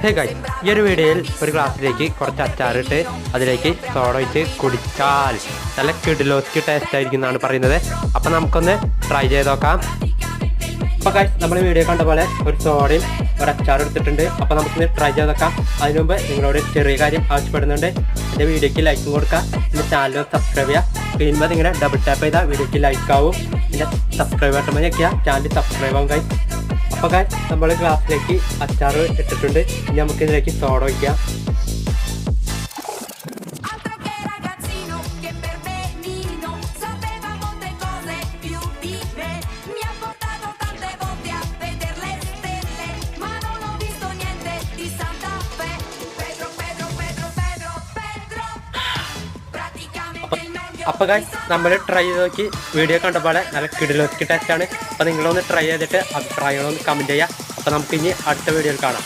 Hey guys, ഈ ഒരു വീഡിയോയിൽ ഒരു ഗ്ലാസ്സിലേക്ക് കുറച്ച് അച്ചാറിട്ട് അതിലേക്ക് സോഡ ഒഴിച്ച് കുടിച്ചാൽ നല്ല കിടിലോസ്കി ടേസ്റ്റ് ആയിരിക്കും എന്നാണ് പറയുന്നത്. അപ്പം നമുക്കൊന്ന് ട്രൈ ചെയ്ത് നോക്കാം. അപ്പോൾ ഗൈസ്, നമ്മൾ വീഡിയോ കണ്ട പോലെ ഒരു സോഡയും ഒരു അച്ചാർ എടുത്തിട്ടുണ്ട്. അപ്പോൾ നമുക്കൊന്ന് ട്രൈ ചെയ്ത് നോക്കാം. അതിനു മുമ്പ് നിങ്ങളോട് ചെറിയ കാര്യം ആവശ്യപ്പെടുന്നുണ്ട്. എൻ്റെ വീഡിയോയ്ക്ക് ലൈക്കും കൊടുക്കുക, എൻ്റെ ചാനൽ സബ്സ്ക്രൈബ് ചെയ്യുക. സ്ക്രീനിൽ ഇങ്ങനെ ഡബിൾ ടാപ്പ് ചെയ്താൽ വീഡിയോയ്ക്ക് ലൈക്ക് ആവും. എൻ്റെ സബ്സ്ക്രൈബ് ബട്ടൺ ഞെക്കിയാൽ ചാനൽ സബ്സ്ക്രൈബ് ആവും ഗൈസ്. അപ്പോൾ ഗൈസ്, നമ്മൾ ഗ്ലാസ്സിലേക്ക് അച്ചാർ ഇട്ടിട്ടുണ്ട്. ഇനി നമുക്ക് ഇതിലേക്ക് സോഡ വയ്ക്കാം. അപ്പോൾ ഗൈസ്, നമ്മൾ ട്രൈ ചെയ്ത് നോക്കി. വീഡിയോ കണ്ടപ്പോൾ നല്ല കിടിലോസ്കി ടേസ്റ്റാണ്. അപ്പോൾ നിങ്ങളൊന്ന് ട്രൈ ചെയ്തിട്ട് അഭിപ്രായങ്ങളൊന്ന് കമൻറ്റ് ചെയ്യുക. അപ്പോൾ നമുക്കിനി അടുത്ത വീഡിയോയിൽ കാണാം.